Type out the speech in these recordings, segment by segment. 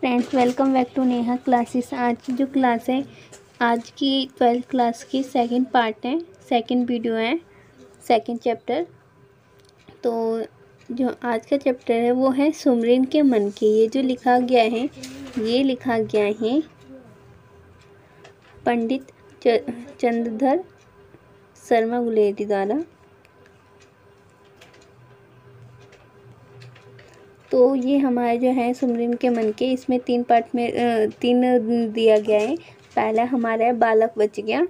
Friends, welcome back to Neha classes. आज की जो क्लास है, आज की 12th क्लास की सेकंड पार्ट है, सेकंड वीडियो है, सेकंड चैप्टर। तो जो आज का चैप्टर है वो है सुमरिन के मन के। ये जो लिखा गया है, ये लिखा गया है पंडित चंद्रधर शर्मा गुलेरी द्वारा। तो ये हमारे जो है सुमरिन के मन के, इसमें 3 पार्ट में 3 दिया गया है। पहला हमारा है बालक बच गया,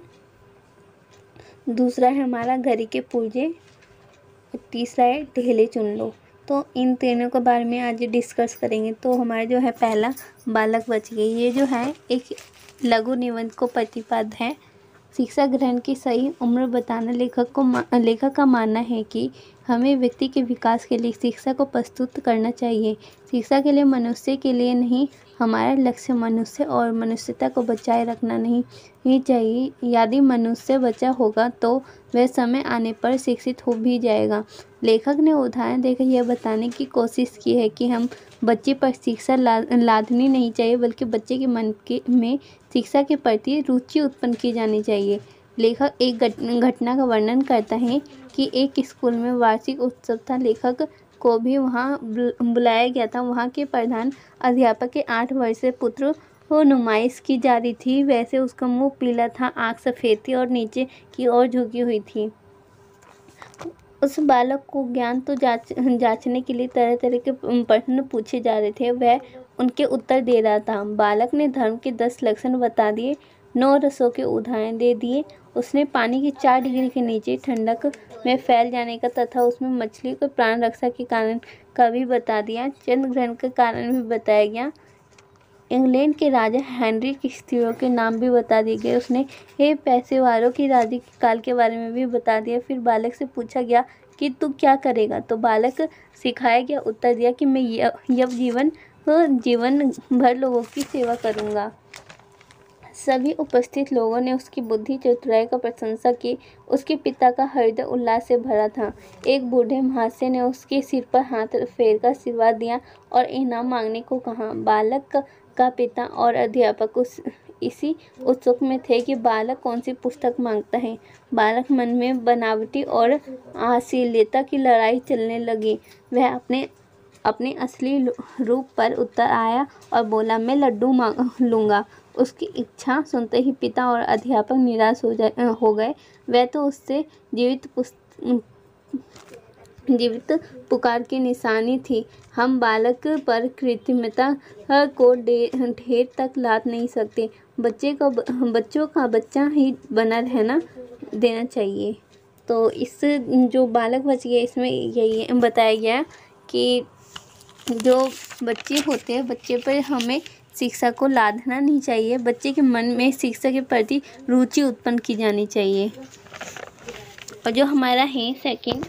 दूसरा है हमारा घड़ी के पुर्जे, और तीसरा है ढेले चुन लो। तो इन तीनों के बारे में आज डिस्कस करेंगे। तो हमारा जो है पहला बालक बच गए, ये जो है एक लघु निबंध को प्रतिपाद है। शिक्षा ग्रहण की सही उम्र बताना। लेखक का मानना है कि हमें व्यक्ति के विकास के लिए शिक्षा को प्रस्तुत करना चाहिए। शिक्षा के लिए मनुष्य के लिए नहीं, हमारा लक्ष्य मनुष्य और मनुष्यता को बचाए रखना नहीं चाहिए। यदि मनुष्य बचा होगा तो वह समय आने पर शिक्षित हो भी जाएगा। लेखक ने उदाहरण देकर यह बताने की कोशिश की है कि हम बच्चे पर शिक्षा लादनी नहीं चाहिए, बल्कि बच्चे के मन में शिक्षा के प्रति रुचि उत्पन्न की जानी चाहिए। लेखक एक घटना का वर्णन करता है कि एक स्कूल में वार्षिक उत्सव था। लेखक को भी वहां बुलाया गया था। वहां के प्रधान अध्यापक के 8 वर्षीय पुत्र को नुमाइश की जा रही थी। वैसे उसका मुंह पीला था, आँख सफ़ेद थी और नीचे की ओर झुकी हुई थी। उस बालक को ज्ञान तो जांचने के लिए तरह तरह के प्रश्न पूछे जा रहे थे। वह उनके उत्तर दे रहा था। बालक ने धर्म के 10 लक्षण बता दिए, 9 रसों के उदाहरण दे दिए। उसने पानी की 4 डिग्री के नीचे ठंडक में फैल जाने का तथा उसमें मछली को प्राण रक्षा के कारण का भी बता दिया। चंद्र ग्रहण का कारण भी बताया गया। इंग्लैंड के राजा हेनरी की स्त्रियों के नाम भी बता दिए गए। उसने पैसेवारों की राजी काल के बारे में भी बता दिया। फिर बालक से पूछा गया कि तू क्या करेगा। तो बालक सिखाया गया उत्तर दिया कि मैं जीवन भर लोगों की सेवा करूंगा। सभी उपस्थित लोगों ने उसकी बुद्धि चतुराई का प्रशंसा की। उसके पिता का हृदय उल्लास से भरा था। एक बूढ़े महाशय ने उसके सिर पर हाथ फेरकर आशीर्वाद दिया और इनाम मांगने को कहा। बालक का पिता और अध्यापक इसी उत्सुक में थे कि बालक कौन सी पुस्तक मांगता है। बालक मन में बनावटी और अश्लीलता की लड़ाई चलने लगी। वह अपने असली रूप पर उतर आया और बोला, मैं लड्डू लूँगा। उसकी इच्छा सुनते ही पिता और अध्यापक निराश हो गए। वह तो उससे जीवित पुकार की निशानी थी। हम बालक पर कृत्रिमता को ढेर तक लाद नहीं सकते। बच्चों का बच्चा ही बना रहना देना चाहिए। तो इस जो बालक बच गया, इसमें यही बताया गया कि जो बच्चे होते हैं, बच्चे पर हमें शिक्षा को लादना नहीं चाहिए। बच्चे के मन में शिक्षा के प्रति रुचि उत्पन्न की जानी चाहिए। और जो हमारा है सेकंड,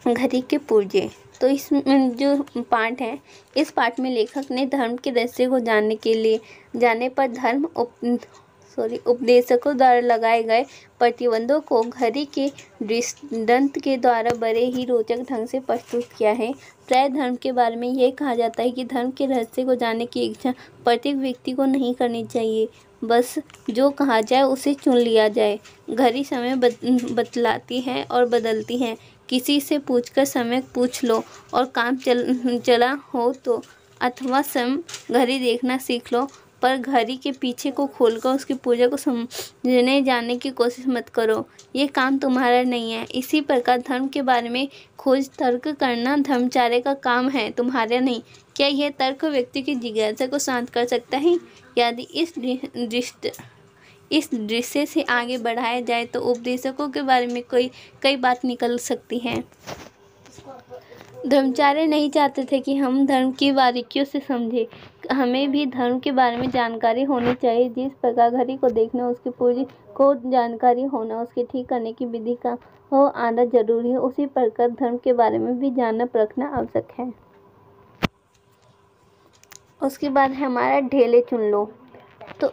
घड़ी के पुर्जे। तो इस जो पार्ट है, इस पार्ट में लेखक ने धर्म के रहस्य को जाने पर उपदेशकों द्वारा लगाए गए प्रतिबंधों को घड़ी के दृष्टांत के द्वारा बड़े ही रोचक ढंग से प्रस्तुत किया है। प्राय धर्म के बारे में यह कहा जाता है कि धर्म के रहस्य को जानने की इच्छा प्रत्येक व्यक्ति को नहीं करनी चाहिए। बस जो कहा जाए उसे चुन लिया जाए। घड़ी समय बतलाती है और बदलती है। किसी से पूछकर समय पूछ लो और काम चला हो तो अथवा स्वयं घड़ी देखना सीख लो, पर घड़ी के पीछे को खोलकर उसकी पूजा को समझने जानने की कोशिश मत करो। ये काम तुम्हारा नहीं है। इसी प्रकार धर्म के बारे में खोज तर्क करना धर्माचार्य का काम है, तुम्हारा नहीं। क्या यह तर्क व्यक्ति की जिज्ञासा को शांत कर सकता है? यदि इस दृश्य से आगे बढ़ाया जाए तो उपदेशकों के बारे में कई बात निकल सकती है। धर्माचार्य नहीं चाहते थे कि हम धर्म की बारीकियों से समझें। हमें भी धर्म के बारे में जानकारी होनी चाहिए। जिस प्रकार घड़ी को देखना, उसकी पूरी को जानकारी होना, उसके ठीक करने की विधि का हो आना जरूरी है, उसी प्रकार धर्म के बारे में भी जानना परखना आवश्यक है। उसके बाद है हमारा ढेले चुन लो। तो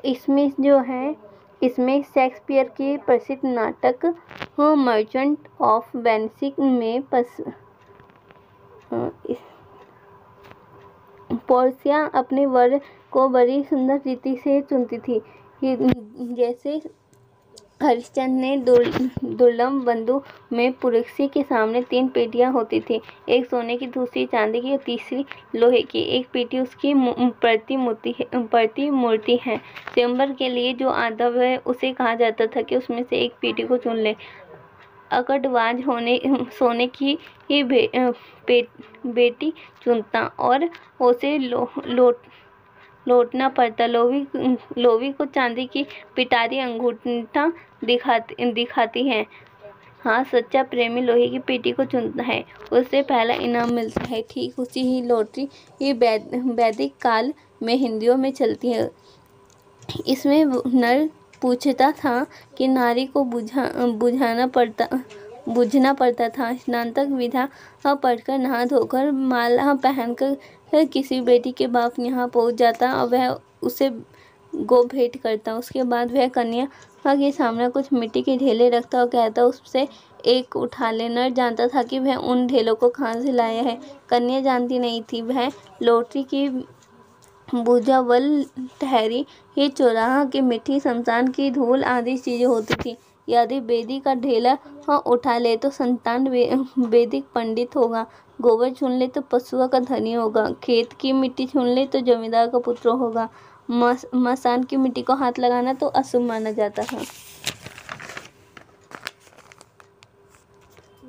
इसमें शेक्सपियर की प्रसिद्ध नाटक मर्चेंट ऑफ वेनिस में पोर्सिया अपने वर को बड़ी सुंदर रीति से चुनती थी। जैसे हरिश्चंद्र ने दुर्लभ बंधु में पुरस्की के सामने 3 पेटियां होती थी, एक सोने की, दूसरी चांदी की और तीसरी लोहे की। एक पेटी उसकी प्रतिमूर्ति है। स्वयंवर के लिए जो आता है उसे कहा जाता था कि उसमें से एक पेटी को चुन ले। अकड़बाज सोने की ही बेटी चुनता और उसे लौटना पड़ता। लोभी को चांदी की पिटारी अंगूठा दिखाती है। हाँ, सच्चा प्रेमी लोहे की पेटी को चुनता है, उसे पहला इनाम मिलता है। ठीक उसी ही लॉटरी ये वैदिक काल में हिंदियों में चलती है। इसमें नर पूछता था कि नारी को बुझना पड़ता था। स्नान तक विधा पढ़कर, नहा धोकर, माला पहनकर किसी बेटी के बाप यहाँ पहुँच जाता और वह उसे गो भेंट करता। उसके बाद वह कन्या के सामने कुछ मिट्टी के ढेले रखता और कहता उससे एक उठा ले। नर जानता था कि वह उन ढेलों को कहाँ से लाया है। कन्या जानती नहीं थी। वह लॉटरी की बुझावल ठहरी। ये चौराहा की मिट्टी, शमशान की धूल आदि चीजें होती थी। यदि बेदी का ढेला उठा ले तो संतान वैदिक पंडित होगा, गोबर छून ले तो पशुओं का धनी होगा, खेत की मिट्टी छून ले तो जमींदार का पुत्र होगा, मसान की मिट्टी को हाथ लगाना तो अशुभ माना जाता है।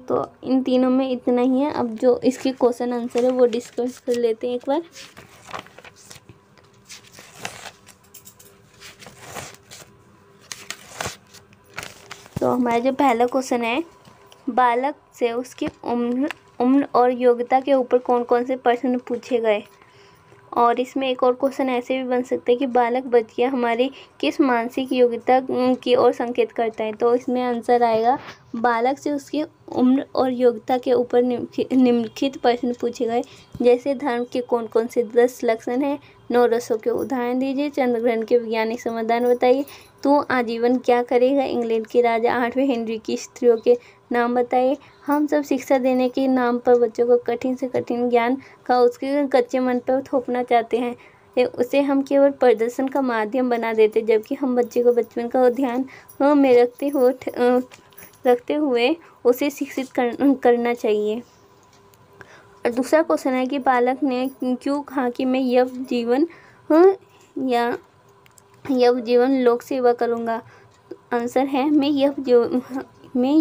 तो इन तीनों में इतना ही है। अब जो इसके क्वेश्चन आंसर है वो डिस्कस कर लेते हैं एक बार। तो हमारा जो पहला क्वेश्चन है, बालक से उसकी उम्र और योग्यता के ऊपर कौन कौन से प्रश्न पूछे गए। और इसमें एक और क्वेश्चन ऐसे भी बन सकते हैं कि बालक बच्चियाँ हमारी किस मानसिक योग्यता की ओर संकेत करता है। तो इसमें आंसर आएगा, बालक से उसकी उम्र और योग्यता के ऊपर निम्नलिखित प्रश्न पूछे गए। जैसे धर्म के कौन कौन से 10 लक्षण हैं, 9 रसों के उदाहरण दीजिए, चंद्रग्रहण के वैज्ञानिक समाधान बताइए, तू आजीवन क्या करेगा, इंग्लैंड के राजा 8वें हेनरी की स्त्रियों के नाम बताइए। हम सब शिक्षा देने के नाम पर बच्चों को कठिन से कठिन ज्ञान का उसके कच्चे मन पर थोपना चाहते हैं। उसे हम केवल प्रदर्शन का माध्यम बना देते, जबकि हम बच्चे को बचपन का ध्यान में रखते हुए उसे शिक्षित करना चाहिए। और दूसरा क्वेश्चन है कि बालक ने क्यों कहा कि मैं यव जीवन लोक सेवा करूँगा। आंसर है, मैं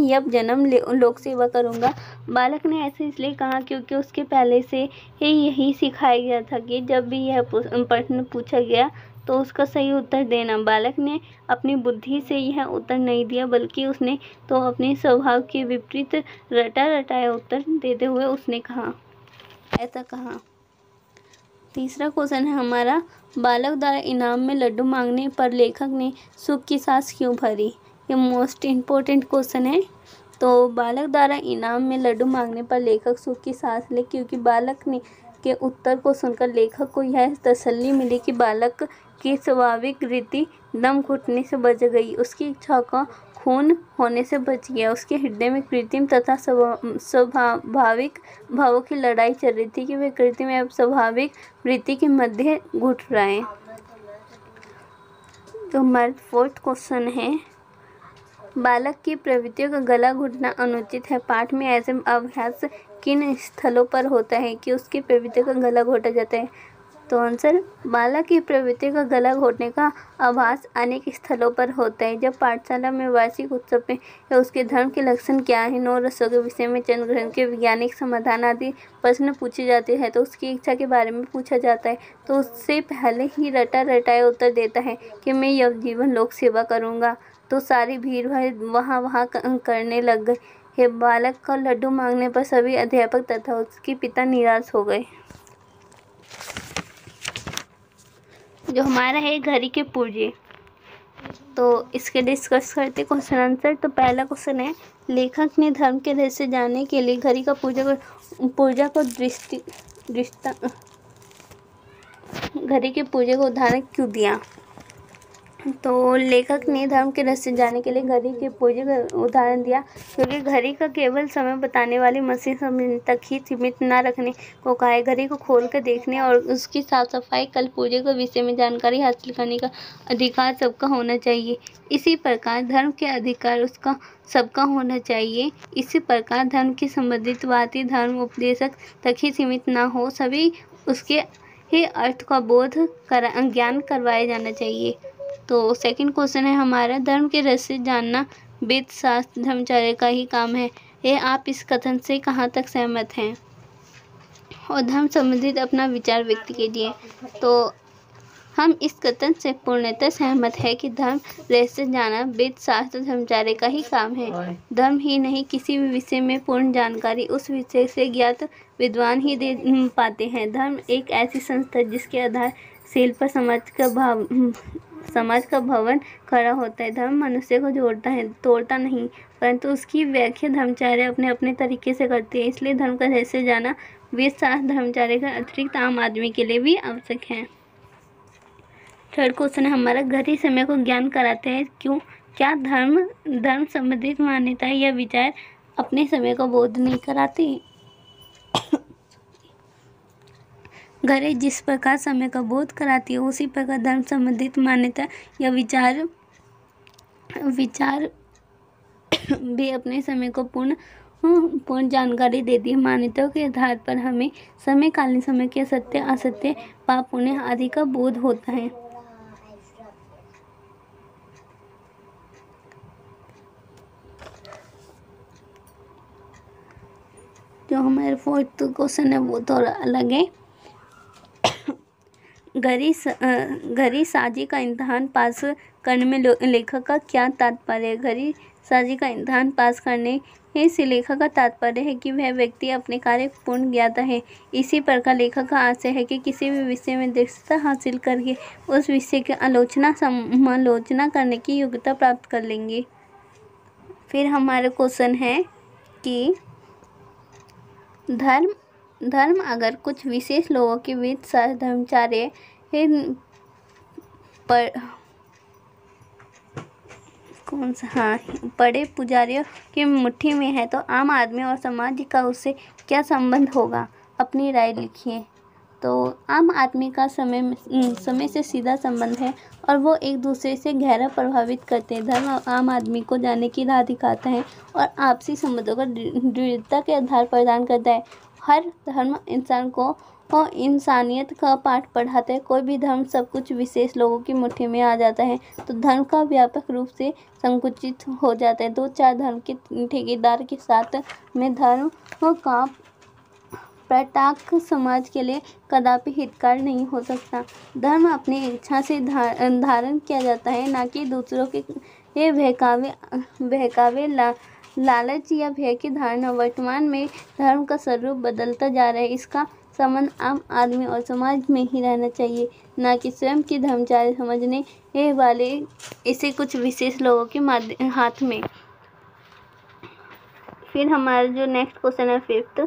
यव जन्म लोक सेवा करूँगा। बालक ने ऐसे इसलिए कहा क्योंकि उसके पहले से ही यही सिखाया गया था कि जब भी यह प्रश्न पूछा गया तो उसका सही उत्तर देना। बालक ने अपनी बुद्धि से यह उत्तर नहीं दिया, बल्कि उसने तो अपने स्वभाव के विपरीत रटाया उत्तर देते हुए उसने ऐसा कहा। तीसरा क्वेश्चन है हमारा, बालक द्वारा इनाम में लड्डू मांगने पर लेखक ने सुख की सांस क्यों भरी। ये मोस्ट इम्पोर्टेंट क्वेश्चन है। तो बालक द्वारा इनाम में लड्डू मांगने पर लेखक सुख की सांस ले, क्योंकि बालक के उत्तर को सुनकर लेखक को यह तसल्ली मिली कि बालक की स्वाभाविक रीति दम घुटने से बच गई, उसकी इच्छा का खून होने से बच गया। उसके हृदय में कृत्रिम तथा स्वाभाविक भावों की लड़ाई चल रही थी कि वे कृत्रिम एवं स्वाभाविक वृत्ति के मध्य घुट रहे। तो हमारा 4th क्वेश्चन है, बालक की प्रवृत्तियों का गला घुटना अनुचित है। पाठ में ऐसे अभ्यास किन स्थलों पर होता है कि उसकी प्रवृत्तियों का गला घोटा जाता है। तो आंसर, बालक की प्रवृत्ति का गला घोटने का आभास अनेक स्थलों पर होता है। जब पाठशाला में वार्षिक उत्सव में या उसके धर्म के लक्षण क्या है, 9 रसों के विषय में, चंद्रग्रहण के वैज्ञानिक समाधान आदि प्रश्न पूछे जाते हैं, तो उसकी इच्छा के बारे में पूछा जाता है, तो उससे पहले ही रटाया उत्तर देता है कि मैं यव जीवन लोक सेवा करूँगा। तो सारी भीड़ वहाँ करने लग गई है। बालक का लड्डू मांगने पर सभी अध्यापक तथा उसके पिता निराश हो गए। जो हमारा है घड़ी के पुर्जे, तो इसके डिस्कस करते क्वेश्चन आंसर। तो पहला क्वेश्चन है, लेखक ने धर्म के रहस्य जानने के लिए घड़ी का पुर्जा को घड़ी के पुर्जे को उदाहरण क्यों दिया। तो लेखक ने धर्म के रहस्य जानने के लिए घड़ी के पूजे का उदाहरण दिया, क्योंकि घड़ी का केवल समय बताने वाली मशीन समय तक ही सीमित न रखने को कहा है। घड़ी को खोल कर देखने और उसकी साफ सफाई कल पूजे के विषय में जानकारी हासिल करने का अधिकार सबका होना चाहिए। इसी प्रकार धर्म के अधिकार उसका सबका होना चाहिए। इसी प्रकार धर्म की संबंधित बातें धर्म उपदेशक तक ही सीमित न हो, सभी उसके ही अर्थ का ज्ञान करवाया जाना चाहिए। तो सेकंड क्वेश्चन है हमारा, धर्म के रहस्य जानना वेद शास्त्र धर्माचार्य का ही काम है। ये आप इस कथन से कहाँ तक सहमत हैं? और धर्म संबंधित अपना विचार व्यक्त कीजिए। तो हम इस कथन से पूर्णतः सहमत है कि धर्म रहस्य जानना वेद शास्त्र धर्माचार्य का ही काम है। धर्म ही नहीं, किसी भी विषय में पूर्ण जानकारी उस विषय से ज्ञात विद्वान ही दे पाते हैं। धर्म एक ऐसी संस्था है जिसके आधार शील पर समाज का भवन खड़ा होता है। धर्म मनुष्य को जोड़ता है, तोड़ता नहीं, परंतु उसकी व्याख्या धर्माचार्य अपने अपने तरीके से करते हैं। इसलिए धर्म का रहस्य जाना वेद शास्त्र धर्माचार्य का अतिरिक्त आम आदमी के लिए भी आवश्यक है। थर्ड क्वेश्चन है हमारा, घड़ी समय को ज्ञान कराते हैं क्यों? क्या धर्म संबंधित मान्यता या विचार अपने समय को बोध नहीं कराते? घड़ी जिस प्रकार समय का बोध कराती है, उसी प्रकार धर्म संबंधित मान्यता या विचार भी अपने समय को पूर्ण जानकारी देती है। मान्यताओं के आधार पर हमें समकालीन समय के सत्य असत्य, पाप पुण्य आदि का बोध होता है। जो हमारे फोर्थ क्वेश्चन है वो थोड़ा अलग है। घड़ी साजी का इम्तहान पास करने में लेखक का क्या तात्पर्य है? घड़ी साजी का इम्तहान पास करने से लेखक का तात्पर्य है कि वह व्यक्ति अपने कार्य पूर्ण ज्ञाता है। इसी प्रकार लेखक का आशय है कि किसी भी विषय में दक्षता हासिल करके उस विषय की समालोचना करने की योग्यता प्राप्त कर लेंगे। फिर हमारा क्वेश्चन है कि धर्म अगर कुछ विशेष लोगों के वेद शास्त्र धर्माचार्य बड़े पुजारियों की मुट्ठी में है, तो आम आदमी और समाज का उससे क्या संबंध होगा? अपनी राय लिखिए। तो आम आदमी का समय से सीधा संबंध है और वो एक दूसरे से गहरा प्रभावित करते हैं। धर्म आम आदमी को जानने की राह दिखाता है और आपसी संबंधों को दृढ़ता के आधार प्रदान करता है। हर धर्म इंसान को इंसानियत का पाठ पढ़ाता है। कोई भी धर्म सब कुछ विशेष लोगों की मुट्ठी में आ जाता है तो धर्म का व्यापक रूप से संकुचित हो जाता है। 2-4 धर्म के ठेकेदार के साथ में धर्म का प्रटाक समाज के लिए कदापि हितकार नहीं हो सकता। धर्म अपनी इच्छा से धारण किया जाता है, ना कि दूसरों के बहकावे लालच या भय की धारणा। वर्तमान में धर्म का स्वरूप बदलता जा रहा है। इसका संबंध आम आदमी और समाज में ही रहना चाहिए, ना कि स्वयं की धर्माचार्य समझने वाले इसे कुछ विशेष लोगों के हाथ में। फिर हमारा जो नेक्स्ट क्वेश्चन है फिफ्थ,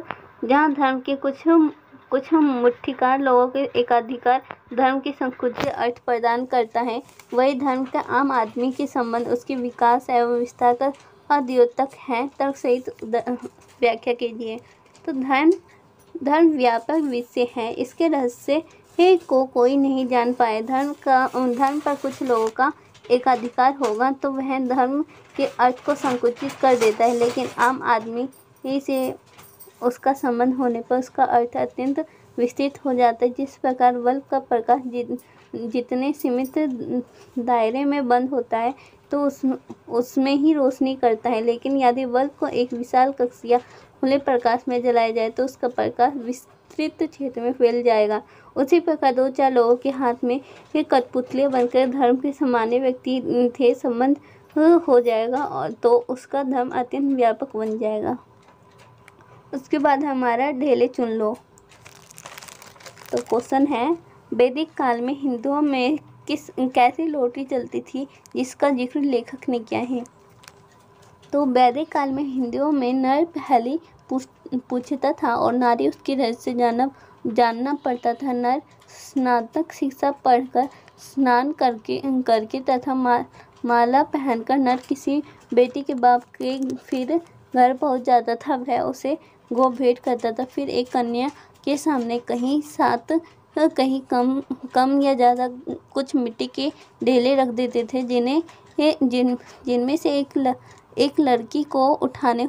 जहाँ धर्म के कुछ मुट्ठीकार लोगों के एकाधिकार धर्म की संकुचित अर्थ प्रदान करता है, वही धर्म का आम आदमी के संबंध उसके विकास एवं विस्तार का अद्योतक है। तर्क सहित व्याख्या कीजिए। तो धर्म व्यापक विषय है, इसके रहस्य को कोई नहीं जान पाए। धर्म पर कुछ लोगों का एकाधिकार होगा तो वह धर्म के अर्थ को संकुचित कर देता है, लेकिन आम आदमी से उसका संबंध होने पर उसका अर्थ अत्यंत विस्तृत हो जाता है। जिस प्रकार बल्ब का प्रकाश जितने सीमित दायरे में बंद होता है तो उसमें ही रोशनी करता है, लेकिन यदि बल्ब को एक विशाल कक्ष या खुले प्रकाश में जलाया जाए तो उसका प्रकाश विस्तृत क्षेत्र में फैल जाएगा। उसी प्रकार 2-4 लोगों के हाथ में कठपुतलियां बनकर धर्म के सामान्य व्यक्ति थे संबंध हो जाएगा और तो उसका धर्म अत्यंत व्यापक बन जाएगा। उसके बाद हमारा ढेले चुन लो। तो क्वेश्चन है, वैदिक काल में हिंदुओं में कैसी लॉटरी चलती थी जिसका जिक्र लेखक ने किया है? तो वैदिक काल में हिंदुओं में नर पहली पूछता था और नारी उसकी रहस्य जानना पड़ता था। नर स्नातक शिक्षा पढ़कर स्नान करके करके तथा माला पहनकर नर किसी बेटी के बाप के फिर घर पहुंच जाता था। वह उसे गो भेंट करता था। फिर एक कन्या के सामने कहीं सात कहीं कम या ज़्यादा कुछ मिट्टी के ढेले रख देते थे, जिनमें से एक लड़की को उठाने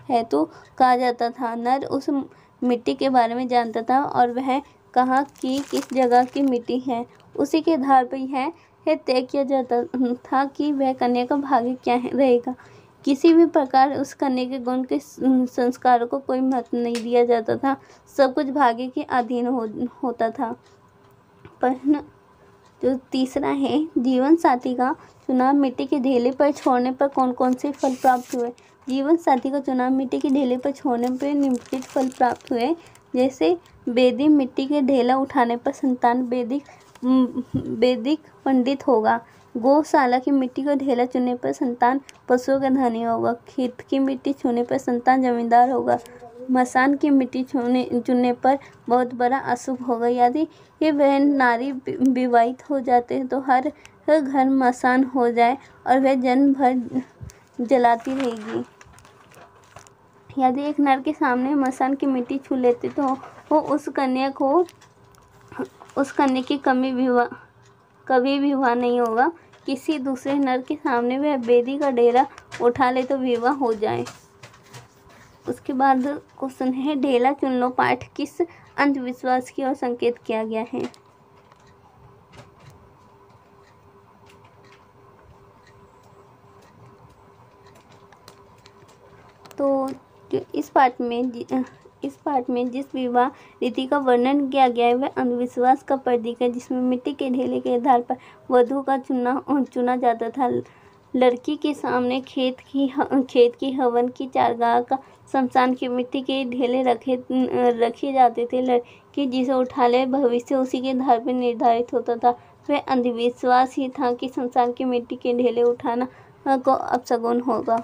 है तो कहा जाता था। नर उस मिट्टी के बारे में जानता था और वह कहाँ की किस जगह की मिट्टी है, उसी के आधार पर यह तय किया जाता था कि वह कन्या का भाग्य क्या रहेगा। किसी भी प्रकार उस कन्या के गुण के संस्कारों को कोई महत्व नहीं दिया जाता था। सब कुछ भाग्य के अधीन होता था। पर जो तीसरा है, जीवन साथी का चुनाव मिट्टी के ढेले पर छोड़ने पर कौन कौन से फल प्राप्त हुए। जीवन साथी का चुनाव मिट्टी के ढेले पर छोड़ने पर निम्नलिखित फल प्राप्त हुए। जैसे वेदी मिट्टी के ढेला उठाने पर संतान वैदिक पंडित होगा। गौशाला की मिट्टी का ढेला चुनने पर संतान पशुओं का धनी होगा। खेत की मिट्टी छूने पर संतान जमींदार होगा। मसान की मिट्टी चुनने पर बहुत बड़ा अशुभ होगा। यदि ये वह नारी विवाहित हो जाते हैं तो हर घर मसान हो जाए और वह जन्म भर जलाती रहेगी। यदि एक नर के सामने मसान की मिट्टी छू लेते तो वो उस कन्या की कभी विवाह नहीं होगा। किसी दूसरे नर के सामने वह वेदी का डेरा उठा ले तो विवाह हो जाए। उसके बाद क्वेश्चन है, ढेला चुन लो पाठ किस अंधविश्वास की ओर संकेत किया गया है। तो इस पाठ में जिस विवाह रीति का वर्णन किया गया है वह अंधविश्वास का प्रतीक है, जिसमें मिट्टी के ढेले के आधार पर वधू का चुना जाता था। लड़की के सामने खेत की हवन की चारगाह का शमशान की मिट्टी के ढेले रखे जाते थे। लड़की जिसे उठा ले भविष्य उसी के आधार पर निर्धारित होता था। वह अंधविश्वास ही था कि शमशान की मिट्टी के ढेले उठाना को अपशगुन होगा।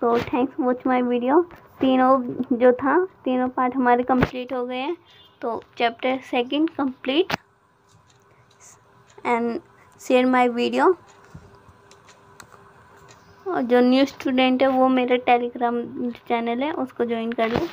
तो thanks for watch my video. तीनों पार्ट हमारे कंप्लीट हो गए हैं। तो chapter 2 complete and share my video. और जो न्यू स्टूडेंट है वो मेरा टेलीग्राम चैनल है, उसको ज्वाइन कर लो।